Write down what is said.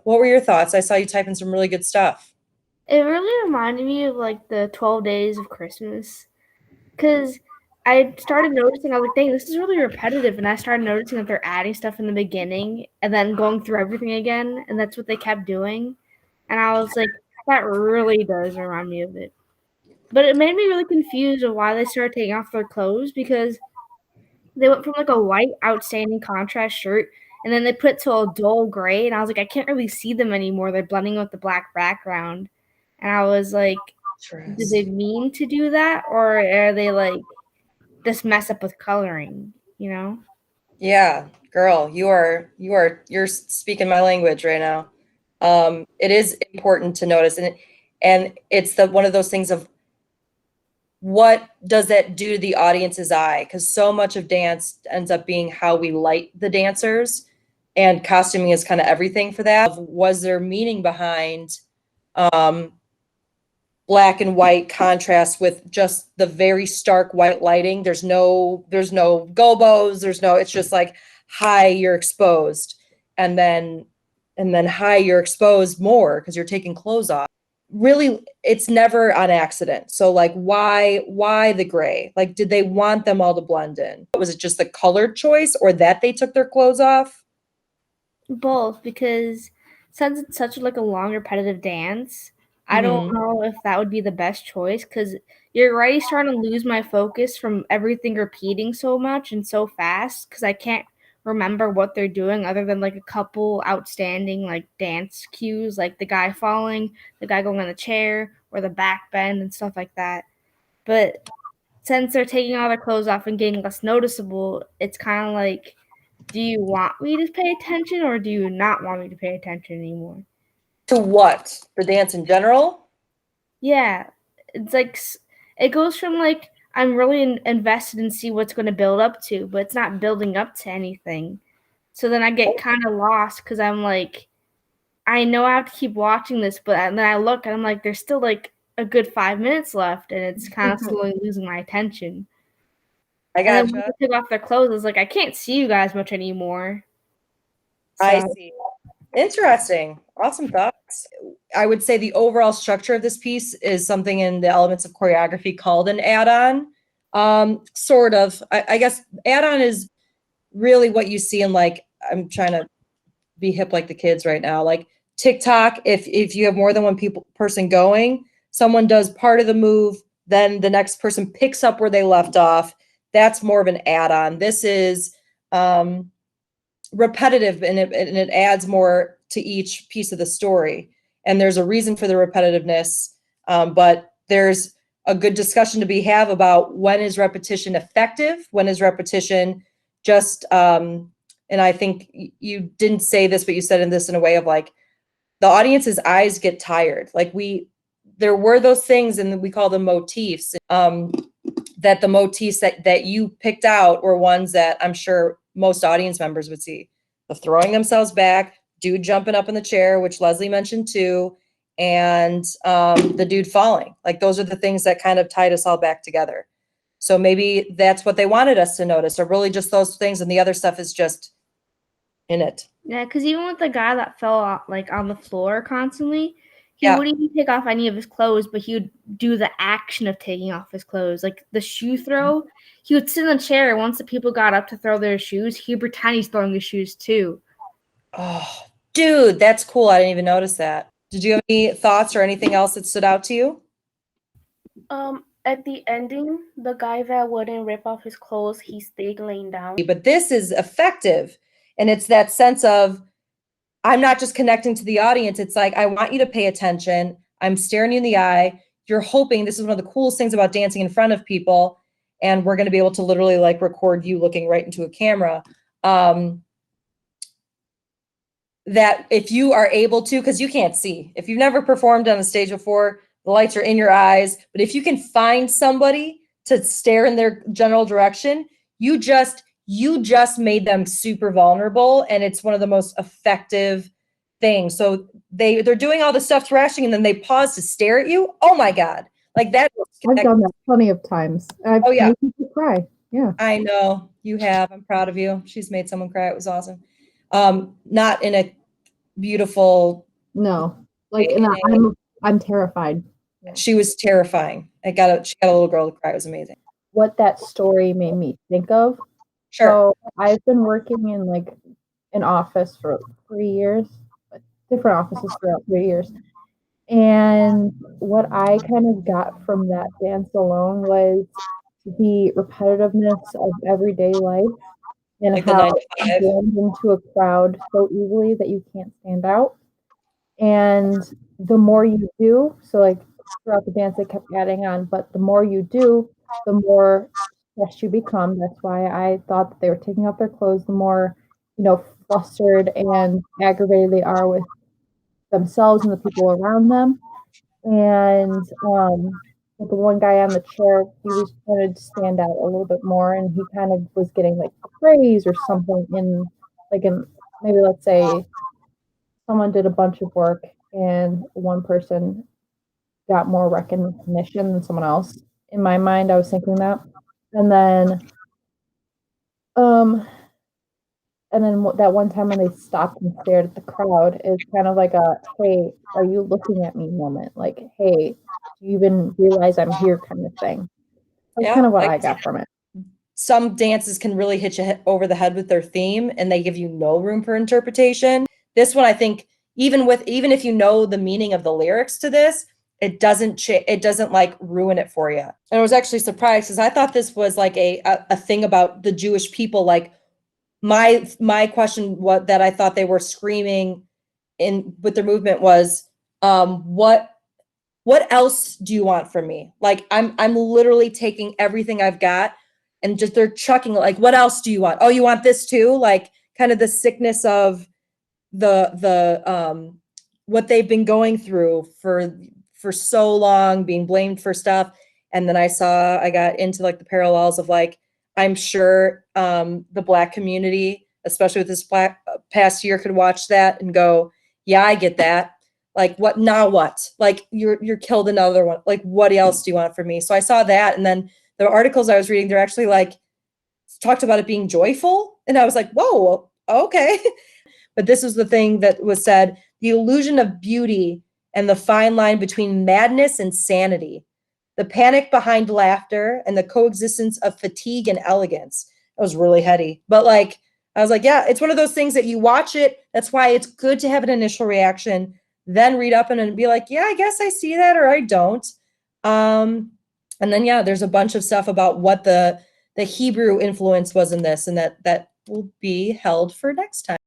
What were your thoughts? I saw you typing some really good stuff. It really reminded me of like the 12 days of Christmas because I started noticing, I was like, dang, this is really repetitive. And I started noticing that they're adding stuff in the beginning and then going through everything again. And that's what they kept doing. And I was like, that really does remind me of it. But it made me really confused of why they started taking off their clothes because they went from like a white outstanding contrast shirt and then they put it to a dull gray. And I was like, I can't really see them anymore. They're blending with the black background. And I was like, did they Interesting. mean to do that, or are they like just mess up with coloring? You know? Yeah, girl, you're speaking my language right now. It is important to notice, and it's the one of those things of what does that do to the audience's eye? Because so much of dance ends up being how we light the dancers, and costuming is kind of everything for that. Was there meaning behind um, black and white contrast with just the very stark white lighting? There's no gobos, it's just like high you're exposed, and then high you're exposed more because you're taking clothes off. Really, it's never on accident. So like why the gray? Like did they want them all to blend in? Was it just the color choice or that they took their clothes off? Both, because since it's such like a long repetitive dance, I don't Mm-hmm. know if that would be the best choice because you're already starting to lose my focus from everything repeating so much and so fast because I can't remember what they're doing other than like a couple outstanding like dance cues, like the guy falling, the guy going on the chair, or the back bend and stuff like that. But since they're taking all their clothes off and getting less noticeable, it's kind of like, do you want me to pay attention or do you not want me to pay attention anymore? To what? The dance in general? Yeah, it's like it goes from like I'm really invested and see what's going to build up to, but it's not building up to anything. So then I get kind of lost because I'm like, I know I have to keep watching this, but then I look and I'm like, there's still like a good 5 minutes left, and it's kind of slowly losing my attention. I And then when gotcha. they took off their clothes, it's like I can't see you guys much anymore. I So see. Interesting. Awesome thoughts. I would say the overall structure of this piece is something in the elements of choreography called an add-on. Sort of. I guess add-on is really what you see in like I'm trying to be hip like the kids right now. Like TikTok, if you have more than one person going, someone does part of the move, then the next person picks up where they left off. That's more of an add-on. This is um repetitive, and it adds more to each piece of the story, and there's a reason for the repetitiveness, but there's a good discussion to be have about when is repetition effective, when is repetition just and I think you didn't say this, but you said in this in a way of like the audience's eyes get tired. Like there were those things, and we call them motifs, that the motifs that you picked out were ones that I'm sure most audience members would see. The throwing themselves back, dude jumping up in the chair, which Leslie mentioned too, and the dude falling. Like those are the things that kind of tied us all back together. So maybe that's what they wanted us to notice, or really just those things, and the other stuff is just in it. yeah, because even with the guy that fell like on the floor constantly, he Yeah. wouldn't even take off any of his clothes, but he would do the action of taking off his clothes, like the shoe throw. He would sit in the chair. Once the people got up to throw their shoes, he'd pretend he's throwing his shoes too. Oh, dude, that's cool. I didn't even notice that. Did you have any thoughts or anything else that stood out to you? At the ending, the guy that wouldn't rip off his clothes, he stayed laying down. But this is effective. And it's that sense of, I'm not just connecting to the audience. It's like, I want you to pay attention. I'm staring you in the eye. You're hoping this is one of the coolest things about dancing in front of people. And we're going to be able to literally like record you looking right into a camera. That if you are able to, because you can't see, if you've never performed on a stage before, the lights are in your eyes. But if you can find somebody to stare in their general direction, you just made them super vulnerable, and it's one of the most effective things. So they're doing all the stuff thrashing, and then they pause to stare at you. Oh my god, like that. I've done that plenty of times. I've Oh yeah, made people cry. Yeah. I know you have. I'm proud of you. She's made someone cry. It was awesome. Not in a beautiful. No, like, and I'm terrified. Yeah. She was terrifying. She got a little girl to cry. It was amazing. What that story made me think of. Sure. So I've been working in like an office for 3 years, different offices throughout 3 years. And what I kind of got from that dance alone was the repetitiveness of everyday life and Like the how 9 to you 5. blend into a crowd so easily that you can't stand out. And the more you do, so like throughout the dance, they kept adding on, but the more you do, the more stressed you become. That's why I thought that they were taking off their clothes, the more, flustered and aggravated they are with themselves and the people around them. And with the one guy on the chair, he was trying to stand out a little bit more, and he kind of was getting like praise or something in maybe let's say someone did a bunch of work and one person got more recognition than someone else. In my mind, I was thinking that. And then um that one time when they stopped and stared at the crowd is kind of like a, hey, are you looking at me moment? Like, hey, do you even realize I'm here kind of thing. That's kind of what I got from it. Some dances can really hit you over the head with their theme and they give you no room for interpretation. This one, I think, even if you know the meaning of the lyrics to this, it doesn't like ruin it for you. And I was actually surprised because I thought this was like a thing about the Jewish people. Like my question, what that I thought they were screaming in with their movement was, what else do you want from me? Like I'm literally taking everything I've got and just they're chucking like, what else do you want? Oh, you want this too? Like kind of the sickness of the what they've been going through for so long, being blamed for stuff. And then I got into like the parallels of like, I'm sure the Black community, especially with this past year, could watch that and go, yeah, I get that. Like, what now? What? Like, you're killed another one. Like, what else do you want from me? So I saw that, and then the articles I was reading, they're actually like talked about it being joyful, and I was like, whoa, okay. But this is the thing that was said: the illusion of beauty and the fine line between madness and sanity, the panic behind laughter, and the coexistence of fatigue and elegance. That was really heady, but like I was like, yeah, it's one of those things that you watch it. That's why it's good to have an initial reaction, then read up and be like, yeah, I guess I see that or I don't. And then yeah, there's a bunch of stuff about what the Hebrew influence was in this, and that will be held for next time.